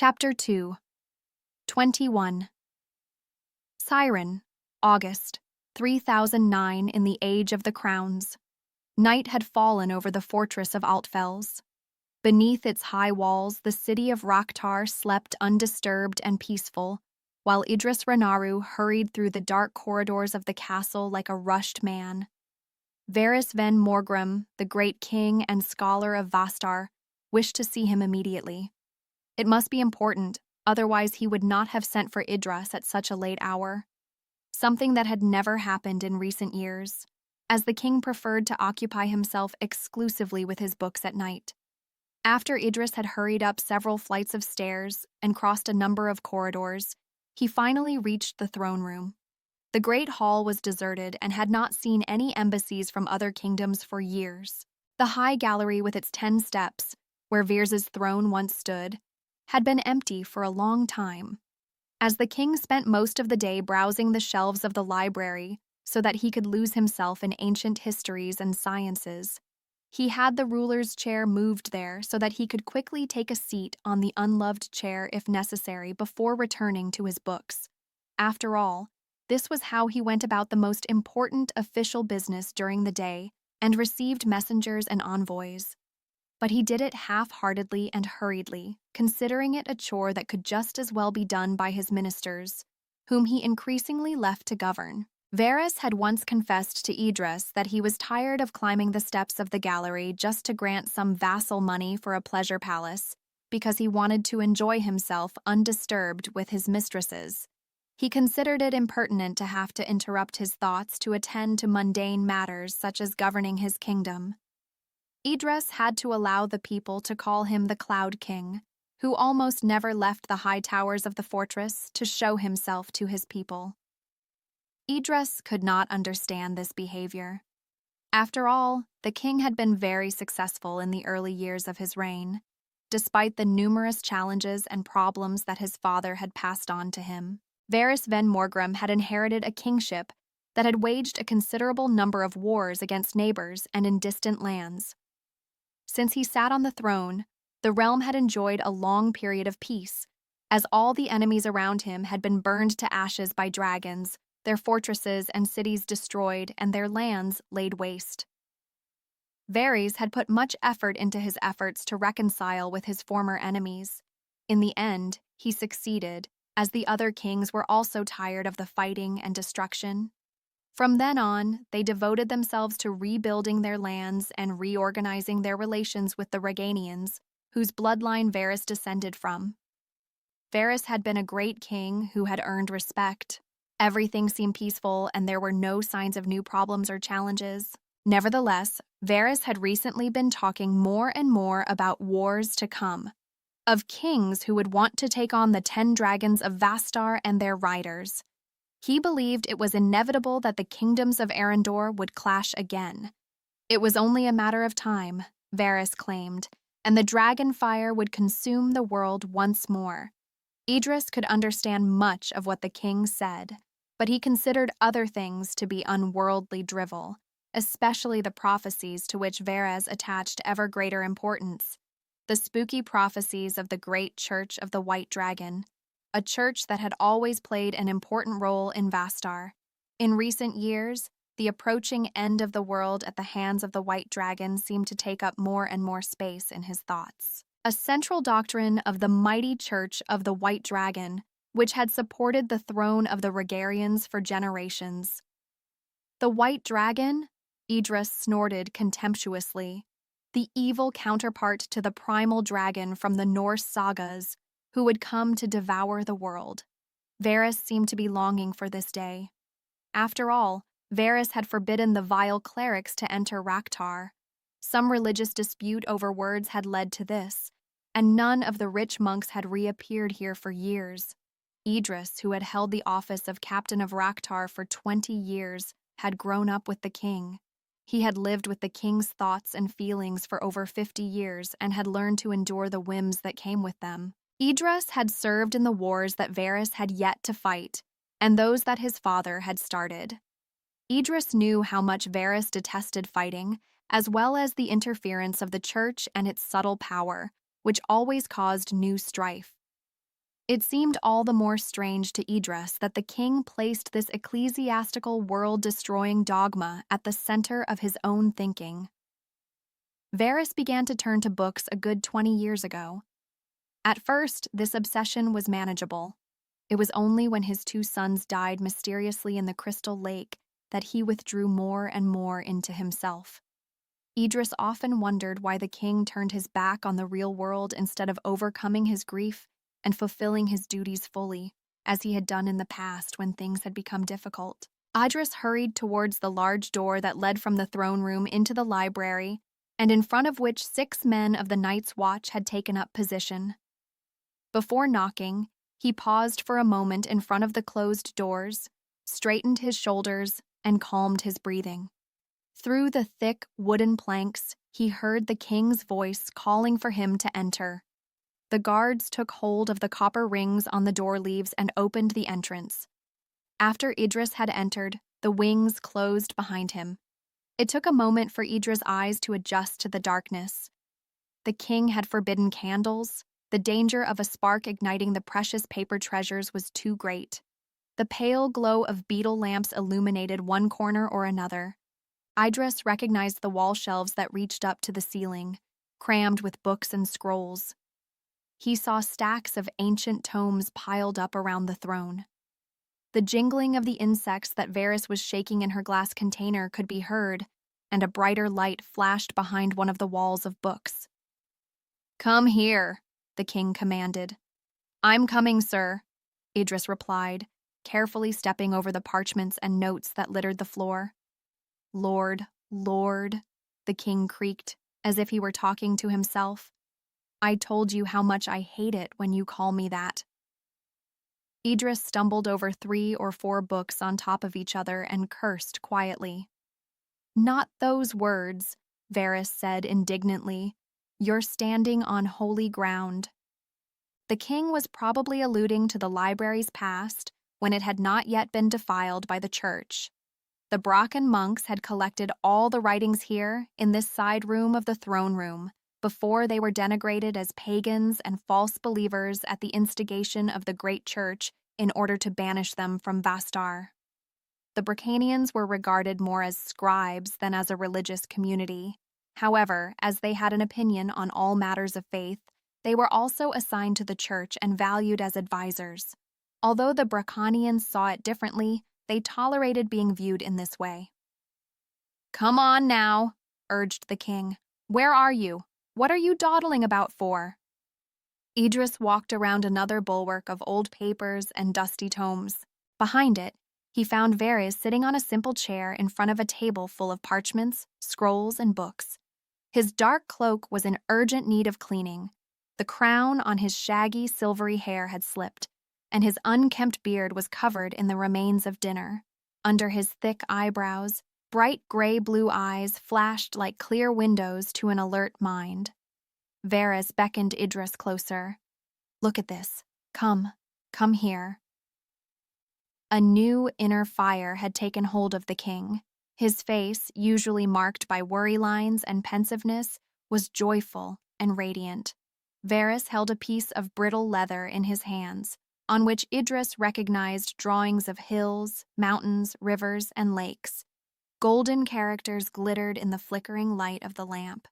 Chapter 2 21 Siren, August, 3009 in the Age of the Crowns. Night had fallen over the fortress of Altfels. Beneath its high walls, the city of Raktar slept undisturbed and peaceful, while Idris Renaru hurried through the dark corridors of the castle like a rushed man. Varys Van Morgrim, the great king and scholar of Vastar, wished to see him immediately. It must be important, otherwise he would not have sent for Idris at such a late hour. Something that had never happened in recent years, as the king preferred to occupy himself exclusively with his books at night. After Idris had hurried up several flights of stairs and crossed a number of corridors, he finally reached the throne room. The great hall was deserted and had not seen any embassies from other kingdoms for years. The high gallery with its 10 steps, where Varys' throne once stood, had been empty for a long time. As the king spent most of the day browsing the shelves of the library so that he could lose himself in ancient histories and sciences, he had the ruler's chair moved there so that he could quickly take a seat on the unloved chair if necessary before returning to his books. After all, this was how he went about the most important official business during the day and received messengers and envoys. But he did it half-heartedly and hurriedly, considering it a chore that could just as well be done by his ministers, whom he increasingly left to govern. Varys had once confessed to Idris that he was tired of climbing the steps of the gallery just to grant some vassal money for a pleasure palace, because he wanted to enjoy himself undisturbed with his mistresses. He considered it impertinent to have to interrupt his thoughts to attend to mundane matters such as governing his kingdom. Idris had to allow the people to call him the Cloud King, who almost never left the high towers of the fortress to show himself to his people. Idris could not understand this behavior. After all, the king had been very successful in the early years of his reign, despite the numerous challenges and problems that his father had passed on to him. Varys Van Morgrim had inherited a kingship that had waged a considerable number of wars against neighbors and in distant lands. Since he sat on the throne, the realm had enjoyed a long period of peace, as all the enemies around him had been burned to ashes by dragons, their fortresses and cities destroyed, and their lands laid waste. Varys had put much effort into his efforts to reconcile with his former enemies. In the end, he succeeded, as the other kings were also tired of the fighting and destruction. From then on, they devoted themselves to rebuilding their lands and reorganizing their relations with the Reganians, whose bloodline Varys descended from. Varys had been a great king who had earned respect. Everything seemed peaceful, and there were no signs of new problems or challenges. Nevertheless, Varys had recently been talking more and more about wars to come, of kings who would want to take on the 10 dragons of Vastar and their riders. He believed it was inevitable that the kingdoms of Arandor would clash again. It was only a matter of time, Varys claimed, and the dragon fire would consume the world once more. Idris could understand much of what the king said, but he considered other things to be unworldly drivel, especially the prophecies to which Varys attached ever greater importance. The spooky prophecies of the great Church of the White Dragon, a church that had always played an important role in Vastar. In recent years, the approaching end of the world at the hands of the White Dragon seemed to take up more and more space in his thoughts. A central doctrine of the mighty Church of the White Dragon, which had supported the throne of the Regarians for generations. The White Dragon? Idris snorted contemptuously. The evil counterpart to the primal dragon from the Norse sagas, who would come to devour the world. Varys seemed to be longing for this day. After all, Varys had forbidden the vile clerics to enter Raktar. Some religious dispute over words had led to this, and none of the rich monks had reappeared here for years. Idris, who had held the office of captain of Raktar for 20 years, had grown up with the king. He had lived with the king's thoughts and feelings for over 50 years and had learned to endure the whims that came with them. Idris had served in the wars that Varys had yet to fight, and those that his father had started. Idris knew how much Varys detested fighting, as well as the interference of the church and its subtle power, which always caused new strife. It seemed all the more strange to Idris that the king placed this ecclesiastical world-destroying dogma at the center of his own thinking. Varys began to turn to books a good 20 years ago. At first, this obsession was manageable. It was only when his two sons died mysteriously in the Crystal Lake that he withdrew more and more into himself. Idris often wondered why the king turned his back on the real world instead of overcoming his grief and fulfilling his duties fully, as he had done in the past when things had become difficult. Idris hurried towards the large door that led from the throne room into the library, and in front of which 6 men of the Night's Watch had taken up position. Before knocking, he paused for a moment in front of the closed doors, straightened his shoulders, and calmed his breathing. Through the thick wooden planks, he heard the king's voice calling for him to enter. The guards took hold of the copper rings on the door leaves and opened the entrance. After Idris had entered, the wings closed behind him. It took a moment for Idris' eyes to adjust to the darkness. The king had forbidden candles. The danger of a spark igniting the precious paper treasures was too great. The pale glow of beetle lamps illuminated one corner or another. Idris recognized the wall shelves that reached up to the ceiling, crammed with books and scrolls. He saw stacks of ancient tomes piled up around the throne. The jingling of the insects that Varys was shaking in her glass container could be heard, and a brighter light flashed behind one of the walls of books. "Come here," the king commanded. "I'm coming, sir," Idris replied, carefully stepping over the parchments and notes that littered the floor. "Lord, Lord," the king creaked, as if he were talking to himself. "I told you how much I hate it when you call me that." Idris stumbled over 3 or 4 books on top of each other and cursed quietly. "Not those words," Varys said indignantly. "You're standing on holy ground." The king was probably alluding to the library's past when it had not yet been defiled by the church. The Bracken monks had collected all the writings here in this side room of the throne room before they were denigrated as pagans and false believers at the instigation of the great church in order to banish them from Vastar. The Brackanians were regarded more as scribes than as a religious community. However, as they had an opinion on all matters of faith, they were also assigned to the church and valued as advisors. Although the Brackanians saw it differently, they tolerated being viewed in this way. "Come on now," urged the king. "Where are you? What are you dawdling about for?" Idris walked around another bulwark of old papers and dusty tomes. Behind it, he found Varys sitting on a simple chair in front of a table full of parchments, scrolls, and books. His dark cloak was in urgent need of cleaning. The crown on his shaggy, silvery hair had slipped, and his unkempt beard was covered in the remains of dinner. Under his thick eyebrows, bright gray-blue eyes flashed like clear windows to an alert mind. Varys beckoned Idris closer. "Look at this. Come here." A new inner fire had taken hold of the king. His face, usually marked by worry lines and pensiveness, was joyful and radiant. Varys held a piece of brittle leather in his hands, on which Idris recognized drawings of hills, mountains, rivers, and lakes. Golden characters glittered in the flickering light of the lamp.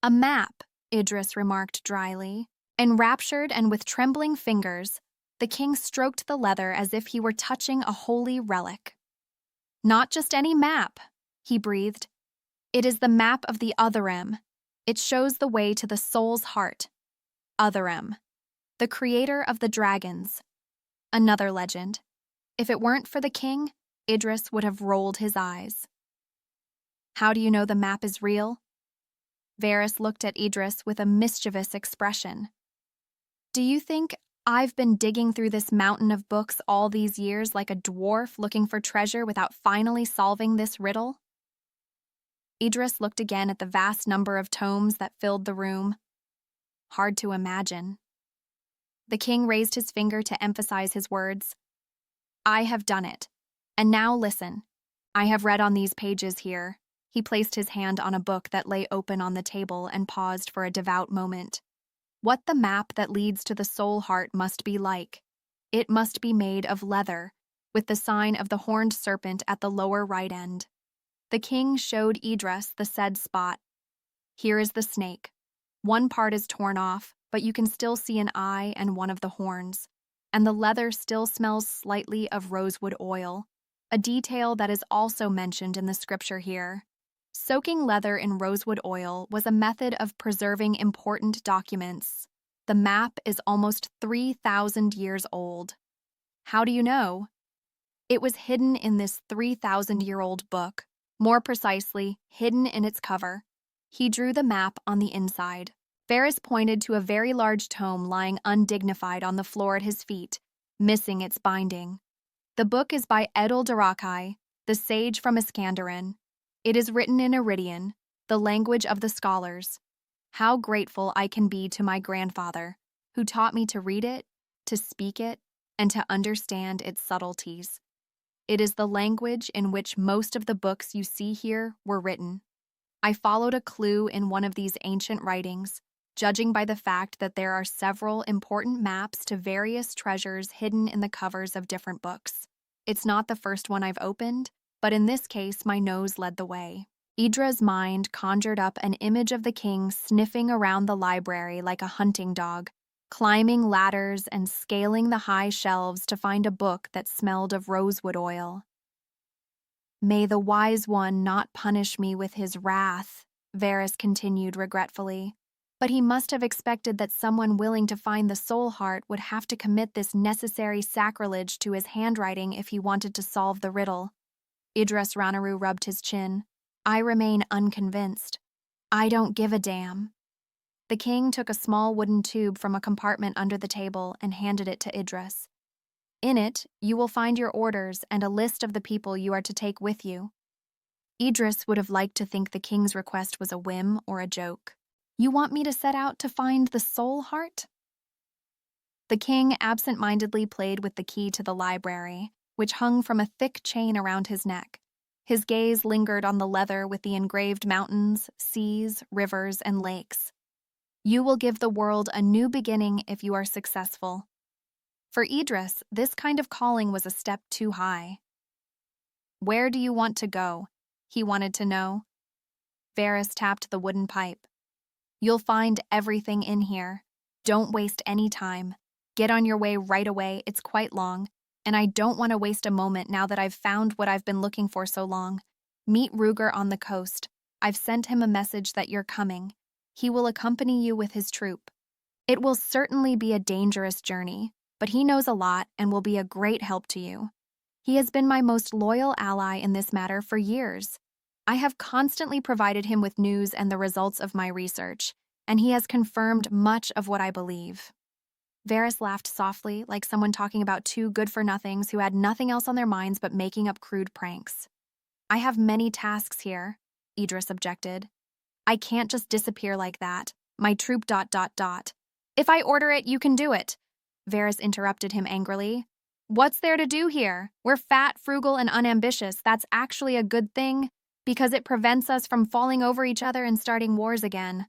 "A map," Idris remarked dryly. Enraptured and with trembling fingers, the king stroked the leather as if he were touching a holy relic. "Not just any map," he breathed. "It is the map of the Otherem. It shows the way to the soul's heart. Otherem, the creator of the dragons." Another legend. If it weren't for the king, Idris would have rolled his eyes. "How do you know the map is real?" Varys looked at Idris with a mischievous expression. "Do you think I've been digging through this mountain of books all these years like a dwarf looking for treasure without finally solving this riddle?" Idris looked again at the vast number of tomes that filled the room. Hard to imagine. The king raised his finger to emphasize his words. "I have done it. And now listen. I have read on these pages here." He placed his hand on a book that lay open on the table and paused for a devout moment. what the map that leads to the soul heart must be like. It must be made of leather, with the sign of the horned serpent at the lower right end. The king showed Idris the said spot. Here is the snake. One part is torn off, but you can still see an eye and one of the horns. And the leather still smells slightly of rosewood oil, a detail that is also mentioned in the scripture here. Soaking leather in rosewood oil was a method of preserving important documents. The map is almost 3,000 years old. How do you know? It was hidden in this 3,000-year-old book, more precisely, hidden in its cover. He drew the map on the inside. Varys pointed to a very large tome lying undignified on the floor at his feet, missing its binding. The book is by Edel Darakai, the sage from Iskandarin. It is written in Iridian, the language of the scholars. How grateful I can be to my grandfather, who taught me to read it, to speak it, and to understand its subtleties. It is the language in which most of the books you see here were written. I followed a clue in one of these ancient writings, judging by the fact that there are several important maps to various treasures hidden in the covers of different books. It's not the first one I've opened, but in this case my nose led the way. Idra's mind conjured up an image of the king sniffing around the library like a hunting dog, climbing ladders and scaling the high shelves to find a book that smelled of rosewood oil. May the wise one not punish me with his wrath, Varys continued regretfully. But he must have expected that someone willing to find the soul heart would have to commit this necessary sacrilege to his handwriting if he wanted to solve the riddle. Idris Ranaru rubbed his chin. I remain unconvinced. I don't give a damn. The king took a small wooden tube from a compartment under the table and handed it to Idris. In it, you will find your orders and a list of the people you are to take with you. Idris would have liked to think the king's request was a whim or a joke. You want me to set out to find the soul heart? The king absent-mindedly played with the key to the library, which hung from a thick chain around his neck. His gaze lingered on the leather with the engraved mountains, seas, rivers, and lakes. You will give the world a new beginning if you are successful. For Idris, this kind of calling was a step too high. Where do you want to go? He wanted to know. Varys tapped the wooden pipe. You'll find everything in here. Don't waste any time. Get on your way right away, it's quite long, and I don't want to waste a moment now that I've found what I've been looking for so long. Meet Ruger on the coast. I've sent him a message that you're coming. He will accompany you with his troop. It will certainly be a dangerous journey, but he knows a lot and will be a great help to you. He has been my most loyal ally in this matter for years. I have constantly provided him with news and the results of my research, and he has confirmed much of what I believe. Varys laughed softly, like someone talking about two good-for-nothings who had nothing else on their minds but making up crude pranks. I have many tasks here, Idris objected. I can't just disappear like that. My troop ... If I order it, you can do it. Varys interrupted him angrily. What's there to do here? We're fat, frugal, and unambitious. That's actually a good thing, because it prevents us from falling over each other and starting wars again.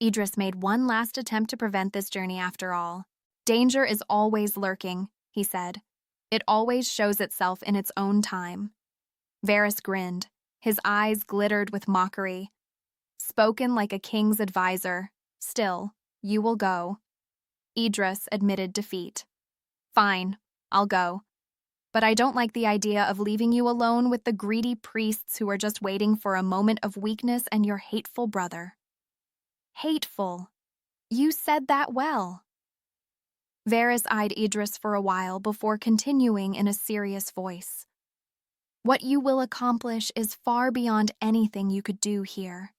Idris made one last attempt to prevent this journey after all. Danger is always lurking, he said. It always shows itself in its own time. Varys grinned. His eyes glittered with mockery. Spoken like a king's advisor. Still, you will go. Idris admitted defeat. Fine, I'll go. But I don't like the idea of leaving you alone with the greedy priests who are just waiting for a moment of weakness and your hateful brother. Hateful. You said that well. Varys eyed Idris for a while before continuing in a serious voice. What you will accomplish is far beyond anything you could do here.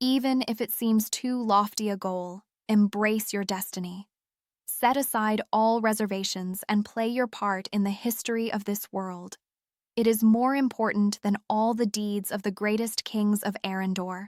Even if it seems too lofty a goal, embrace your destiny. Set aside all reservations and play your part in the history of this world. It is more important than all the deeds of the greatest kings of Arandor.